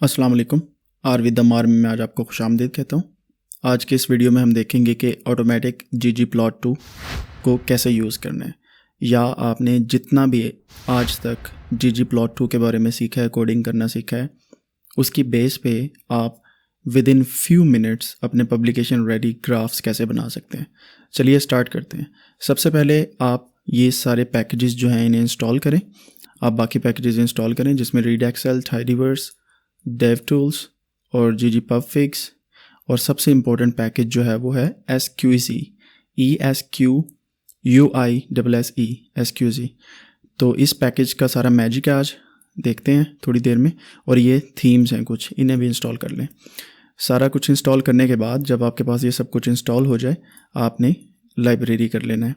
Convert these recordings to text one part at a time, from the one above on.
अस्सलाम वालेकुम। Are with the मार में मैं आज आपको खुशामदीद कहता हूँ। आज के इस वीडियो में हम देखेंगे कि ऑटोमेटिक ggplot2 को कैसे यूज़ करना है, या आपने जितना भी आज तक ggplot2 के बारे में सीखा है, कोडिंग करना सीखा है, उसकी बेस पे आप विद इन फ्यू मिनट्स अपने पब्लिकेशन रेडी ग्राफ्स कैसे बना सकते हैं। चलिए स्टार्ट करते हैं। सबसे पहले आप ये सारे पैकेजेस जो हैं इन्हें इंस्टॉल करें। आप बाकी पैकेजेस इंस्टॉल करें जिसमें रीडएक्सेल, tidyverse, DevTools और ggpubfix, और सबसे इम्पोर्टेंट पैकेज जो है वो है SQC, SQUISSE। तो इस पैकेज का सारा मैजिक है, आज देखते हैं थोड़ी देर में। और ये थीम्स हैं कुछ, इन्हें भी इंस्टॉल कर लें। सारा कुछ इंस्टॉल करने के बाद जब आपके पास ये सब कुछ इंस्टॉल हो जाए, आपने लाइब्रेरी कर लेना है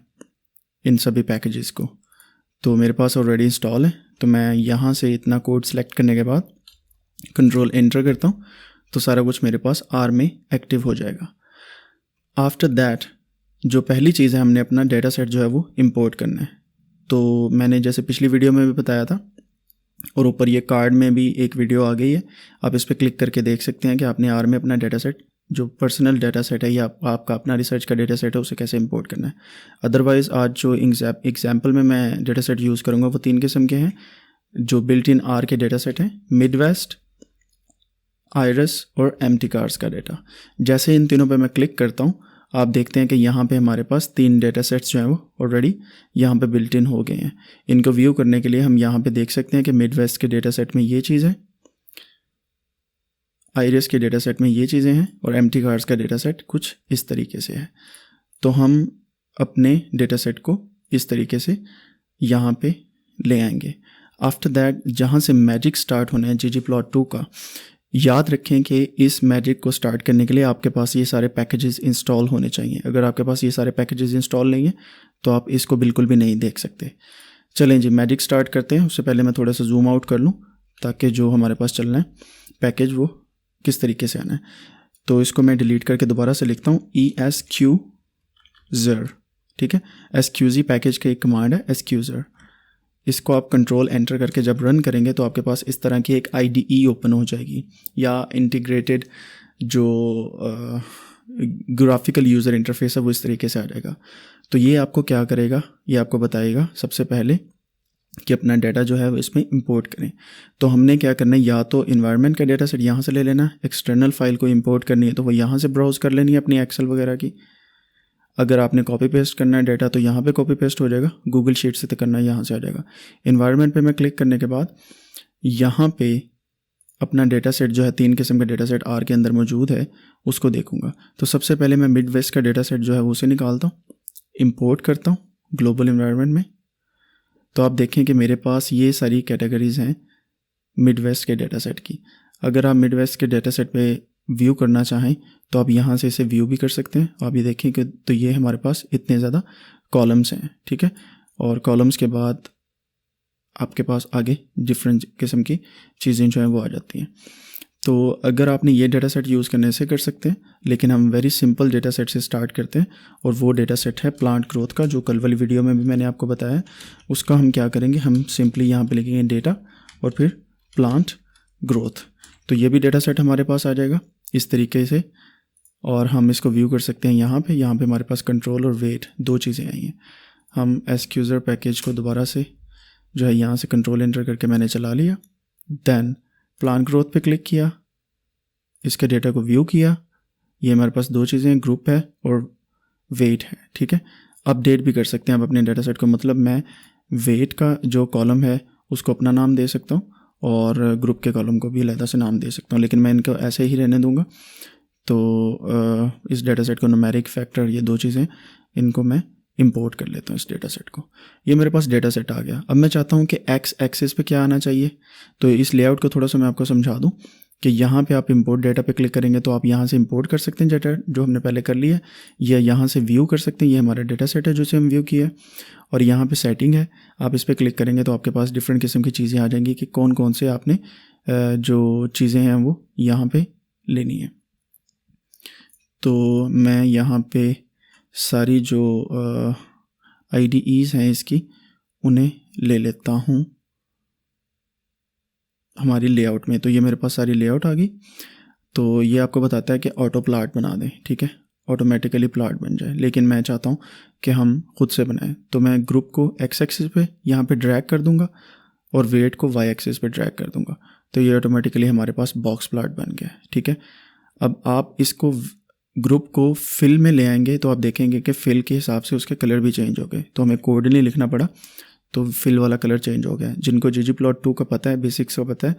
इन सभी पैकेजेस को। तो मेरे पास ऑलरेडी इंस्टॉल है, तो मैं यहाँ से इतना कोड सेलेक्ट करने के बाद कंट्रोल एंटर करता हूँ, तो सारा कुछ मेरे पास आर में एक्टिव हो जाएगा। आफ्टर दैट जो पहली चीज़ है, हमने अपना डेटा सेट जो है वो इंपोर्ट करना है। तो मैंने जैसे पिछली वीडियो में भी बताया था, और ऊपर ये कार्ड में भी एक वीडियो आ गई है, आप इस पर क्लिक करके देख सकते हैं कि आपने आर में अपना डेटा सेट, जो पर्सनल डेटा सेट है या आपका अपना रिसर्च का डेटा सेट है, उसे कैसे इंपोर्ट करना है। अदरवाइज़ आज जो एग्जाम्पल में मैं डेटा सेट यूज़ करूँगा वो 3 किस्म के हैं, जो बिल्ट इन आर के डेटा सेट हैं: मिडवेस्ट, आयरस और एम्प्टी कार्स का डेटा। जैसे इन तीनों पे मैं क्लिक करता हूँ, आप देखते हैं कि यहाँ पे हमारे पास 3 डेटा सेट्स जो हैं वो ऑलरेडी यहाँ पे बिल्ट इन हो गए हैं। इनको व्यू करने के लिए हम यहाँ पे देख सकते हैं कि मिडवेस्ट के डेटा सेट में ये चीज़ है, आयरस के डेटा सेट में ये चीज़ें हैं, और एम्प्टी कार्स का डेटा सेट कुछ इस तरीके से है। तो हम अपने डेटा सेट को इस तरीके से यहाँ पे ले आएंगे। आफ्टर दैट जहाँ से मैजिक स्टार्ट होना है ggplot2 का, याद रखें कि इस मैजिक को स्टार्ट करने के लिए आपके पास ये सारे पैकेजेस इंस्टॉल होने चाहिए। अगर आपके पास ये सारे पैकेजेस इंस्टॉल नहीं है तो आप इसको बिल्कुल भी नहीं देख सकते। चलें जी, मैजिक स्टार्ट करते हैं। उससे पहले मैं थोड़ा सा जूम आउट कर लूँ ताकि जो हमारे पास चलना है पैकेज वो किस तरीके से आना है। तो इसको मैं डिलीट करके दोबारा से लिखता हूँ ESQZer, ठीक है। SQZ पैकेज का एक कमांड है SQZer। इसको आप कंट्रोल एंटर करके जब रन करेंगे तो आपके पास इस तरह की एक IDE ओपन हो जाएगी, या इंटीग्रेटेड जो ग्राफिकल यूज़र इंटरफेस है वो इस तरीके से आ जाएगा। तो ये आपको क्या करेगा, ये आपको बताएगा सबसे पहले कि अपना डाटा जो है वो इसमें इंपोर्ट करें। तो हमने क्या करना है, या तो इन्वायरमेंट का डेटा सेट यहाँ से ले लेना, एक्सटर्नल फाइल को इंपोर्ट करनी है तो वो यहाँ से ब्राउज़ कर लेनी है अपनी एक्सेल वगैरह की। अगर आपने कॉपी पेस्ट करना है डाटा तो यहाँ पे कॉपी पेस्ट हो जाएगा, गूगल शीट से तो करना है यहाँ से आ जाएगा। इन्वायरमेंट पे मैं क्लिक करने के बाद यहाँ पे अपना डेटा सेट जो है 3 किस्म का डेटा सेट आर के अंदर मौजूद है उसको देखूँगा। तो सबसे पहले मैं मिडवेस्ट का डेटा सेट जो है वो उसे निकालता हूँ, इम्पोर्ट करता हूँ ग्लोबल इन्वायरमेंट में। तो आप देखें कि मेरे पास ये सारी कैटेगरीज़ हैं मिडवेस्ट के डेटा सेट की। अगर आप मिडवेस्ट के डेटा सेट पे व्यू करना चाहें तो आप यहाँ से इसे व्यू भी कर सकते हैं। आप ये देखें कि तो ये हमारे पास इतने ज़्यादा कॉलम्स हैं, ठीक है। और कॉलम्स के बाद आपके पास आगे डिफरेंट किस्म की चीज़ें जो हैं वो आ जाती हैं। तो अगर आपने ये डेटा सेट यूज़ करने से कर सकते हैं, लेकिन हम वेरी सिंपल डेटा सेट से स्टार्ट करते हैं, और वो डेटा सेट है प्लांट ग्रोथ का, जो कल वाली वीडियो में भी मैंने आपको बताया। उसका हम क्या करेंगे, हम सिंपली यहाँ पे लिखेंगे डेटा और फिर प्लांट ग्रोथ। तो ये भी डेटा सेट हमारे पास आ जाएगा इस तरीके से, और हम इसको व्यू कर सकते हैं यहाँ पे हमारे पास कंट्रोल और वेट 2 चीज़ें आई हैं। हम SQZer पैकेज को दोबारा से जो है यहाँ से कंट्रोल एंटर करके मैंने चला लिया, देन प्लांट ग्रोथ पे क्लिक किया, इसके डेटा को व्यू किया। ये हमारे पास 2 चीज़ें, ग्रुप है और वेट है, ठीक है। अपडेट भी कर सकते हैं आप अपने डेटा सेट को, मतलब मैं वेट का जो कॉलम है उसको अपना नाम दे सकता हूँ और ग्रुप के कॉलम को भी अलग से नाम दे सकता हूँ, लेकिन मैं इनको ऐसे ही रहने दूंगा। तो इस डेटा सेट को न्यूमेरिक फैक्टर, ये 2 चीज़ें, इनको मैं इंपोर्ट कर लेता हूँ इस डेटा सेट को। ये मेरे पास डेटा सेट आ गया। अब मैं चाहता हूँ कि एक्स एक्सिस पे क्या आना चाहिए, तो इस लेआउट को थोड़ा सा मैं आपको समझा दूँ कि यहाँ पे आप इंपोर्ट डेटा पे क्लिक करेंगे तो आप यहाँ से इंपोर्ट कर सकते हैं डेटा जो हमने पहले कर लिया है, या यहाँ से व्यू कर सकते हैं। ये हमारा डेटा सेट है जिसे हम व्यू किया है, और यहाँ पे सेटिंग है, आप इस पर क्लिक करेंगे तो आपके पास डिफरेंट किस्म की चीज़ें आ जाएंगी कि कौन कौन से आपने जो चीज़ें हैं वो यहाँ पे लेनी है। तो मैं यहाँ पे सारी जो IDEs हैं इसकी उन्हें ले लेता हूँ। हमारी लेआउट में। तो ये मेरे पास सारी लेआउट आ गई। तो ये आपको बताता है कि ऑटो प्लाट बना दें, ठीक है, ऑटोमेटिकली प्लाट बन जाए। लेकिन मैं चाहता हूँ कि हम खुद से बनाएं, तो मैं ग्रुप को एक्स एक्सिस पे यहाँ पे ड्रैग कर दूंगा और वेट को वाई एक्सिस पे ड्रैग कर दूंगा। तो ये ऑटोमेटिकली हमारे पास बॉक्स प्लाट बन गया है, ठीक है। अब आप इसको ग्रुप को फिल में ले आएंगे तो आप देखेंगे कि फिल के हिसाब से उसके कलर भी चेंज हो गए। तो हमें कोड नहीं लिखना पड़ा, तो फिल वाला कलर चेंज हो गया है। जिनको ggplot2 का पता है, बेसिक्स का पता है,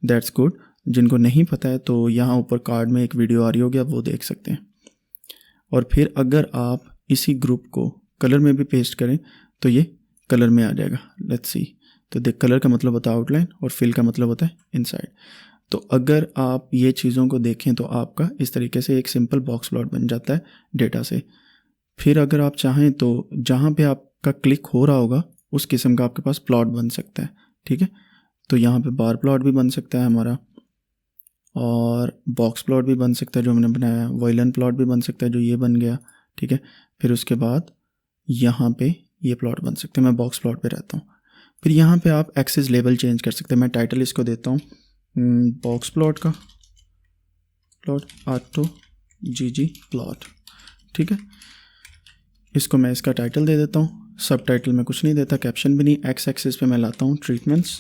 दैट्स गुड। जिनको नहीं पता है तो यहाँ ऊपर कार्ड में एक वीडियो आ रही होगी, आप वो देख सकते हैं। और फिर अगर आप इसी ग्रुप को कलर में भी पेस्ट करें तो ये कलर में आ जाएगा। Let's see. तो देख, कलर का मतलब होता है आउटलाइन और फिल का मतलब होता है इनसाइड। तो अगर आप ये चीज़ों को देखें तो आपका इस तरीके से एक सिंपल बॉक्स प्लॉट बन जाता है डेटा से। फिर अगर आप चाहें तो जहाँ पे आपका क्लिक हो रहा होगा उस किस्म का आपके पास प्लॉट बन सकता है, ठीक है। तो यहाँ पे बार प्लॉट भी बन सकता है हमारा, और बॉक्स प्लॉट भी बन सकता है जो हमने बनाया, वॉयलन प्लॉट भी बन सकता है जो ये बन गया, ठीक है। फिर उसके बाद यहाँ पे ये प्लॉट बन सकते हैं। मैं बॉक्स प्लॉट पे रहता हूँ। फिर यहाँ पे आप एक्सिस लेवल चेंज कर सकते हैं। मैं टाइटल इसको देता हूँ बॉक्स प्लॉट का प्लॉट ऑटो जीजी प्लॉट, ठीक है। इसको मैं इसका टाइटल दे देता हूँ। सब टाइटल में कुछ नहीं देता, कैप्शन भी नहीं। एक्स एक्सिस पे मैं लाता हूँ ट्रीटमेंट्स,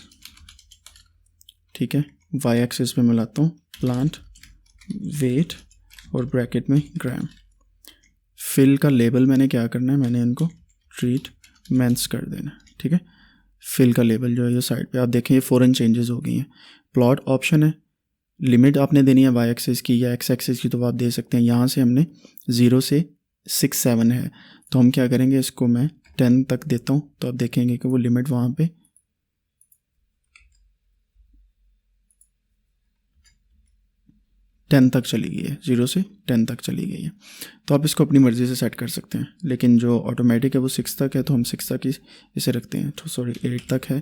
ठीक है। वाई एक्सिस पे मैं लाता हूँ प्लांट वेट और ब्रैकेट में ग्राम। फिल का लेबल मैंने क्या करना है, मैंने इनको ट्रीटमेंट्स कर देना, ठीक है। फिल का लेबल जो है ये साइड पे आप देखें ये फ़ौरन चेंजेस हो गई हैं। प्लॉट ऑप्शन है, लिमिट आपने देनी है वाई एक्सिस की या एक्स एक्सिस की, तो आप दे सकते हैं। यहाँ से हमने 0 से 6 7 है, तो हम क्या करेंगे, इसको मैं 10 तक देता हूँ। तो आप देखेंगे कि वो लिमिट वहाँ पे 10 तक चली गई है, 0 से 10 तक चली गई है। तो आप इसको अपनी मर्ज़ी से सेट कर सकते हैं। लेकिन जो ऑटोमेटिक है वो 6 तक है, तो हम 6 तक ही इसे रखते हैं। तो सॉरी 8 तक है,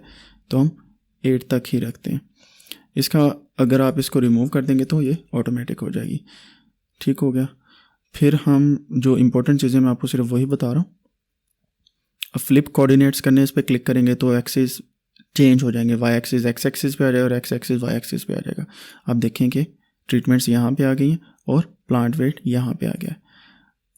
तो हम 8 तक ही रखते हैं। इसका अगर आप इसको रिमूव कर देंगे तो ये ऑटोमेटिक हो जाएगी, ठीक हो गया। फिर हम जो इंपॉर्टेंट चीज़ें मैं आपको सिर्फ वही बता रहा हूँ। अब फ्लिप कोऑर्डिनेट्स करने इस पर क्लिक करेंगे तो एक्सिस चेंज हो जाएंगे। वाई एक्सिस एक्स एक्सिस पे आ जाएगा और एक्स एक्सिस वाई एक्सिस पे आ जाएगा। आप देखेंगे ट्रीटमेंट्स यहाँ पे आ गई हैं और प्लांट वेट यहाँ पे आ गया है।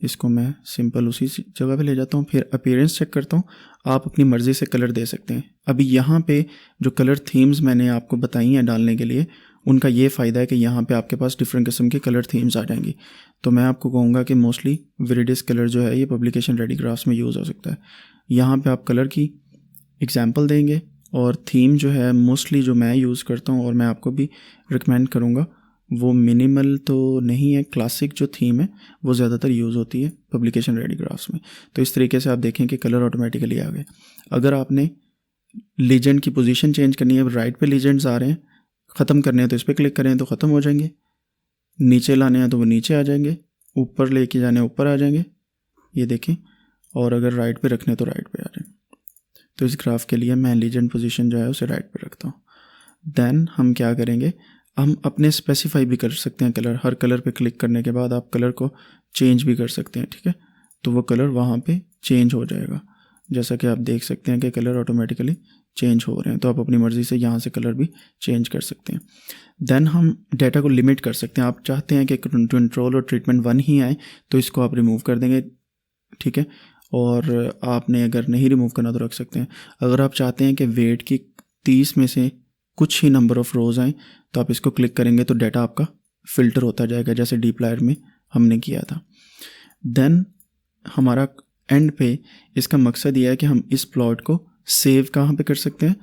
इसको मैं सिंपल उसी जगह पे ले जाता हूँ। फिर अपीयरेंस चेक करता हूँ। आप अपनी मर्ज़ी से कलर दे सकते हैं। अभी यहाँ पे जो कलर थीम्स मैंने आपको बताई हैं डालने के लिए, उनका ये फ़ायदा है कि यहाँ पे आपके पास डिफरेंट किस्म के कलर थीम्स आ जाएंगी। तो मैं आपको कहूँगा कि मोस्टली विरिडिस कलर जो है ये पब्लिकेशन रेडी ग्राफ्स में यूज़ हो सकता है। यहाँ पे आप कलर की एग्जांपल देंगे और थीम जो है मोस्टली जो मैं यूज़ करता हूँ और मैं आपको भी रिकमेंड करूँगा वो मिनिमल तो नहीं है, क्लासिक जो थीम है वो ज़्यादातर यूज़ होती है पब्लिकेशन रेडी ग्राफ्स में। तो इस तरीके से आप देखें कि कलर ऑटोमेटिकली आ गए। अगर आपने लीजेंड की पोजीशन चेंज करनी है, राइट पे लीजेंड्स आ रहे हैं, ख़त्म करने हैं तो इस पर क्लिक करें तो ख़त्म हो जाएंगे, नीचे लाने हैं तो वो नीचे आ जाएंगे, ऊपर लेके जाने ऊपर आ जाएंगे, ये देखें। और अगर राइट पे रखने तो राइट पे आ जाएंगे। तो इस ग्राफ के लिए मैं लीजेंड पोजीशन जो है उसे राइट पे रखता हूँ। देन हम क्या करेंगे, हम अपने स्पेसिफाई भी कर सकते हैं कलर। हर कलर पे क्लिक करने के बाद आप कलर को चेंज भी कर सकते हैं, ठीक है। तो वो कलर वहाँ पे चेंज हो जाएगा। जैसा कि आप देख सकते हैं कि कलर ऑटोमेटिकली चेंज हो रहे हैं। तो आप अपनी मर्ज़ी से यहाँ से कलर भी चेंज कर सकते हैं। देन हम डाटा को लिमिट कर सकते हैं। आप चाहते हैं कि कंट्रोल और ट्रीटमेंट 1 ही आए तो इसको आप रिमूव कर देंगे, ठीक है। और आपने अगर नहीं रिमूव करना तो रख सकते हैं। अगर आप चाहते हैं कि वेट की 30 में से कुछ ही नंबर ऑफ़ रोज़ आएँ तो आप इसको क्लिक करेंगे तो डाटा आपका फ़िल्टर होता जाएगा, जैसे डीप्लायर में हमने किया था। देन हमारा एंड पे इसका मकसद ये है कि हम इस प्लॉट को सेव कहाँ पे कर सकते हैं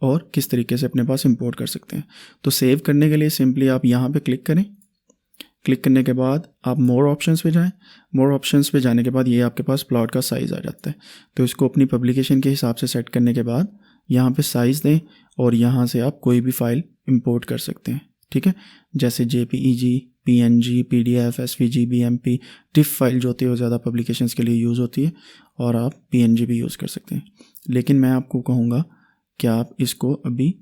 और किस तरीके से अपने पास इंपोर्ट कर सकते हैं। तो सेव करने के लिए सिंपली आप यहाँ पे क्लिक करें। क्लिक करने के बाद आप मोर ऑप्शंस पे जाएं। मोर ऑप्शंस पे जाने के बाद ये आपके पास प्लॉट का साइज़ आ जाता है। तो इसको अपनी पब्लिकेशन के हिसाब से सेट करने के बाद यहाँ पे साइज़ दें और यहाँ से आप कोई भी फाइल इंपोर्ट कर सकते हैं, ठीक है। जैसे JPEG, PNG, PDF, SVG, BMP, tiff file जो होती है वो ज़्यादा पब्लिकेशंस के लिए यूज़ होती है और आप PNG भी यूज़ कर सकते हैं। लेकिन मैं आपको कहूँगा कि आप इसको अभी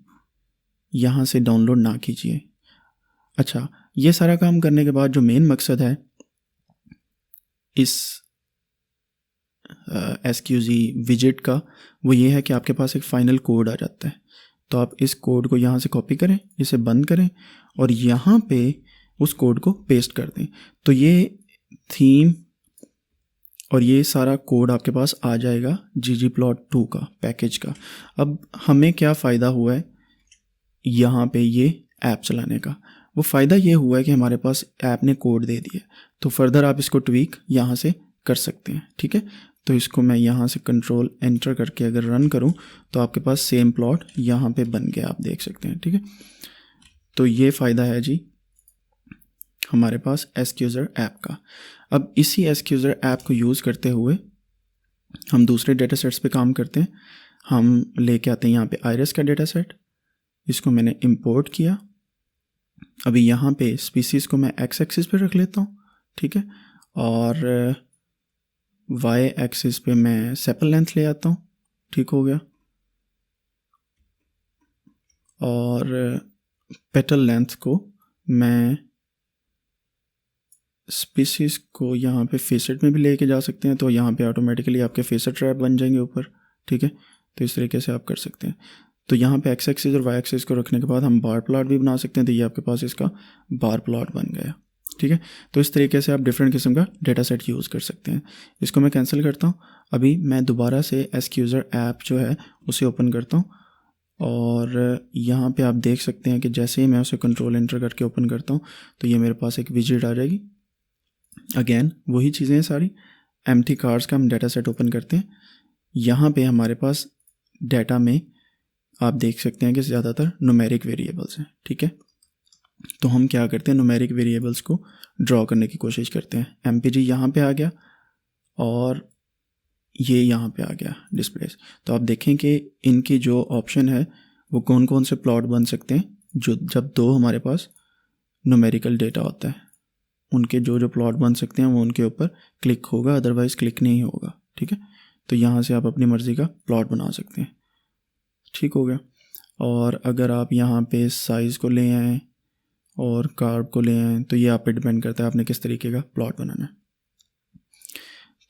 यहाँ से डाउनलोड ना कीजिए। अच्छा, ये सारा काम करने के बाद जो मेन मकसद है इस SQG विजेट का वो ये है कि आपके पास एक फ़ाइनल कोड आ जाता है। तो आप इस कोड को यहाँ से कॉपी करें, इसे बंद करें और यहाँ पे उस कोड को पेस्ट कर दें। तो ये थीम और ये सारा कोड आपके पास आ जाएगा ggplot2 का पैकेज का। अब हमें क्या फ़ायदा हुआ है यहाँ पे ये ऐप चलाने का? वो फ़ायदा ये हुआ है कि हमारे पास ऐप ने कोड दे दिया, तो फर्दर आप इसको ट्वीक यहाँ से कर सकते हैं, ठीक है। तो इसको मैं यहाँ से कंट्रोल एंटर करके अगर रन करूँ तो आपके पास सेम प्लॉट यहाँ पे बन गया, आप देख सकते हैं, ठीक है। तो ये फ़ायदा है जी हमारे पास एसक्यूज़र ऐप का। अब इसी एसक्यूज़र ऐप को यूज़ करते हुए हम दूसरे डेटा सेट्स पे काम करते हैं। हम लेके आते हैं यहाँ पे आयरस का डेटा सेट, इसको मैंने इंपोर्ट किया। अभी यहाँ पे स्पीसीज़ को मैं एक्स एक्सिस पे रख लेता हूँ, ठीक है, और वाई एक्सिस पे मैं सेपल लेंथ ले आता हूँ, ठीक हो गया, और पेटल लेंथ को मैं स्पीसीज़ को यहाँ पे फेसेट में भी लेके जा सकते हैं, तो यहाँ पे ऑटोमेटिकली आपके फेसेट रैप बन जाएंगे ऊपर, ठीक है। तो इस तरीके से आप कर सकते हैं। तो यहाँ पे एक्स एक्सिस और वाई एक्सिस को रखने के बाद हम बार प्लॉट भी बना सकते हैं, तो ये आपके पास इसका बार प्लॉट बन गया, ठीक है। तो इस तरीके से आप डिफरेंट किस्म का डेटा सेट यूज़ कर सकते हैं। इसको मैं कैंसिल करता हूँ। अभी मैं दोबारा से एसक्यूज़र ऐप जो है उसे ओपन करता हूँ और यहाँ पे आप देख सकते हैं कि जैसे ही मैं उसे कंट्रोल एंटर करके ओपन करता हूँ तो ये मेरे पास एक विजिट आ जाएगी। अगेन वही चीज़ें हैं सारी। एम्प्टी कार्स का हम डेटा सेट ओपन करते हैं। यहाँ पे हमारे पास डेटा में आप देख सकते हैं कि ज़्यादातर न्यूमेरिक वेरिएबल्स हैं, ठीक है। तो हम क्या करते हैं, न्यूमेरिक वेरिएबल्स को ड्रॉ करने की कोशिश करते हैं। एमपीजी यहाँ पे आ गया और ये यहाँ पे आ गया डिस्प्लेस। तो आप देखें कि इनकी जो ऑप्शन है वो कौन कौन से प्लॉट बन सकते हैं जो जब दो हमारे पास न्यूमेरिकल डेटा होता है, उनके जो जो प्लॉट बन सकते हैं वो उनके ऊपर क्लिक होगा, अदरवाइज़ क्लिक नहीं होगा, ठीक है। तो यहाँ से आप अपनी मर्ज़ी का प्लॉट बना सकते हैं, ठीक हो गया। और अगर आप यहाँ पे साइज़ को ले आएँ और कार्व को ले आएँ तो ये आप पे डिपेंड करता है आपने किस तरीके का प्लॉट बनाना है।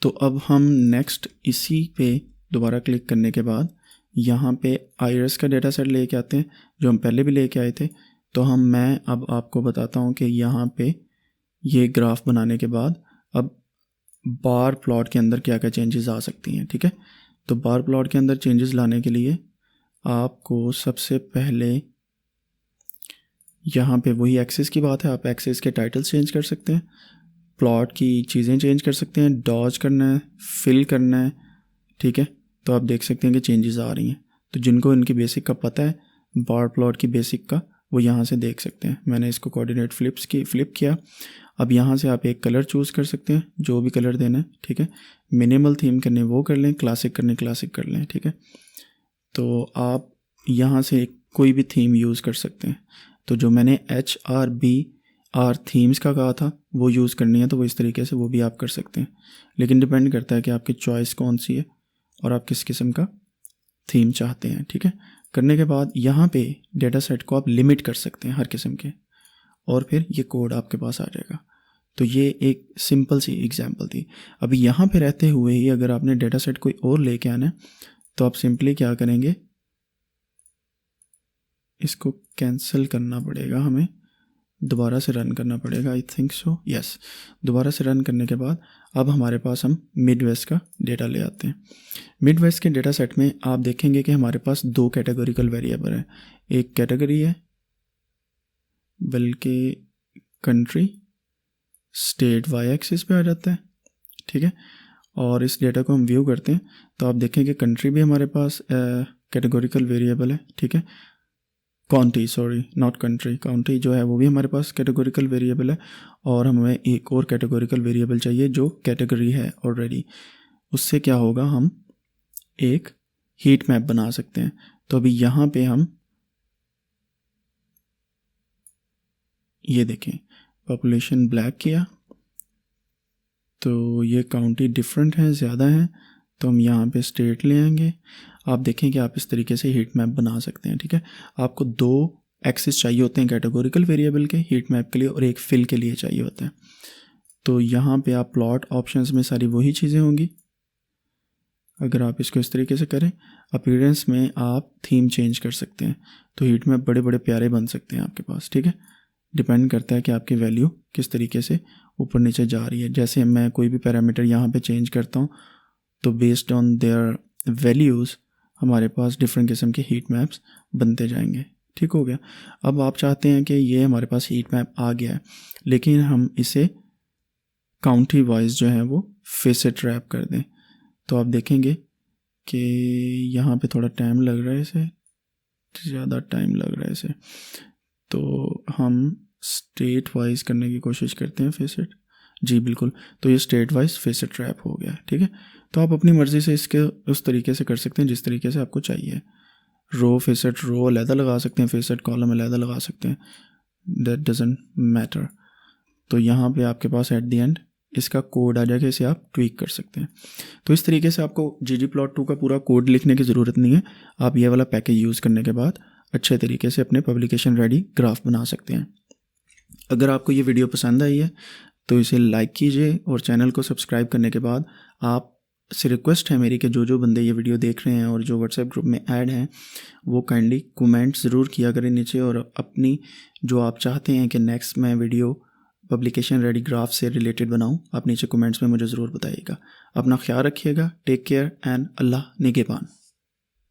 तो अब हम नेक्स्ट इसी पे दोबारा क्लिक करने के बाद यहाँ पे आयरस का डेटा सेट लेके आते हैं जो हम पहले भी लेके आए थे। तो मैं अब आपको बताता हूँ कि यहाँ पे ये ग्राफ बनाने के बाद अब बार प्लॉट के अंदर क्या क्या चेंजेस आ सकती हैं, ठीक है। तो बार प्लॉट के अंदर चेंजेस लाने के लिए आपको सबसे पहले यहाँ पे वही एक्सेस की बात है, आप एक्सेस के टाइटल्स चेंज कर सकते हैं, प्लॉट की चीज़ें चेंज कर सकते हैं, डॉज करना है, फिल करना है, ठीक है। तो आप देख सकते हैं कि चेंजेस आ रही हैं। तो जिनको इनकी बेसिक का पता है बार प्लॉट की बेसिक का, वो यहाँ से देख सकते हैं। मैंने इसको कोऑर्डिनेट फ्लिप किया। अब यहाँ से आप एक कलर चूज़ कर सकते हैं, जो भी कलर देना है, ठीक है। मिनिमल थीम करने वो कर लें, क्लासिक करने क्लासिक कर लें, ठीक है। तो आप यहाँ से कोई भी थीम यूज़ कर सकते हैं। तो जो मैंने HRBR थीम्स का कहा था वो यूज़ करनी है, तो वो इस तरीके से वो भी आप कर सकते हैं। लेकिन डिपेंड करता है कि आपकी चॉइस कौन सी है और आप किस किस्म का थीम चाहते हैं, ठीक है। करने के बाद यहाँ पे डेटा सेट को आप लिमिट कर सकते हैं हर किस्म के, और फिर ये कोड आपके पास आ जाएगा। तो ये एक सिंपल सी एग्जांपल थी। अभी यहाँ पे रहते हुए ही अगर आपने डेटा सेट कोई और लेके आना है तो आप सिंपली क्या करेंगे, इसको कैंसिल करना पड़ेगा, हमें दोबारा से रन करना पड़ेगा, आई थिंक सो, यस। दोबारा से रन करने के बाद अब हमारे पास हम मिडवेस्ट का डेटा ले आते हैं। मिडवेस्ट के डेटा सेट में आप देखेंगे कि हमारे पास दो कैटेगोरिकल वेरिएबल है। एक कैटेगरी है, बल्कि कंट्री स्टेट वाई एक्सिस पे आ जाता है, ठीक है। और इस डेटा को हम व्यू करते हैं तो आप देखेंगे कंट्री भी हमारे पास कैटेगोरिकल वेरिएबल है, ठीक है। County, sorry not country, county जो है वो भी हमारे पास कैटेगोरिकल वेरिएबल है। और हमें एक और कैटेगोरिकल वेरिएबल चाहिए जो कैटेगरी है ऑलरेडी। उससे क्या होगा, हम एक हीट मैप बना सकते हैं। तो अभी यहाँ पे हम ये देखें, पॉपुलेशन ब्लैक किया तो ये काउंटी डिफरेंट है, ज़्यादा है, तो हम यहाँ पे स्टेट ले आएंगे। आप देखें कि आप इस तरीके से हीट मैप बना सकते हैं, ठीक है। आपको दो एक्सिस चाहिए होते हैं कैटेगोरिकल वेरिएबल के हीट मैप के लिए, और एक फिल के लिए चाहिए होता है। तो यहाँ पे आप प्लॉट ऑप्शंस में सारी वही चीज़ें होंगी। अगर आप इसको इस तरीके से करें, अपीयरेंस में आप थीम चेंज कर सकते हैं, तो हीट मैप बड़े बड़े प्यारे बन सकते हैं आपके पास। ठीक है, डिपेंड करता है कि आपकी वैल्यू किस तरीके से ऊपर नीचे जा रही है। जैसे मैं कोई भी पैरामीटर यहाँ पे चेंज करता हूँ तो बेस्ड ऑन देयर वैल्यूज़ हमारे पास डिफरेंट किस्म के हीट मैप्स बनते जाएंगे। ठीक हो गया। अब आप चाहते हैं कि ये हमारे पास हीट मैप आ गया है, लेकिन हम इसे काउंटी वाइज जो है वो फेसेट रैप कर दें, तो आप देखेंगे कि यहाँ पे थोड़ा टाइम लग रहा है, इसे ज़्यादा टाइम लग रहा है इसे, तो हम स्टेट वाइज करने की कोशिश करते हैं फेसेट। जी बिल्कुल, तो ये स्टेट वाइज फेसेट रैप हो गया। ठीक है, तो आप अपनी मर्ज़ी से इसके उस तरीके से कर सकते हैं जिस तरीके से आपको चाहिए। रो फेसेट रो अलहदा लगा सकते हैं, फेसेट कॉलम अलहदा लगा सकते हैं, दैट डजेंट मैटर। तो यहाँ पे आपके पास एट द एंड इसका कोड आ जाएगा, इसे आप ट्वीक कर सकते हैं। तो इस तरीके से आपको ggplot2 का पूरा कोड लिखने की ज़रूरत नहीं है, आप ये वाला पैकेज यूज़ करने के बाद अच्छे तरीके से अपने पब्लिकेशन रेडी ग्राफ बना सकते हैं। अगर आपको ये वीडियो पसंद आई है तो इसे लाइक कीजिए, और चैनल को सब्सक्राइब करने के बाद आप से रिक्वेस्ट है मेरी कि जो बंदे ये वीडियो देख रहे हैं और जो व्हाट्सएप ग्रुप में ऐड हैं वो काइंडली कमेंट ज़रूर किया करें नीचे, और अपनी जो आप चाहते हैं कि नेक्स्ट मैं वीडियो पब्लिकेशन रेडी ग्राफ से रिलेटेड बनाऊं, आप नीचे कमेंट्स में मुझे ज़रूर बताइएगा। अपना ख्याल रखिएगा, टेक केयर एंड अल्लाह निगहबान।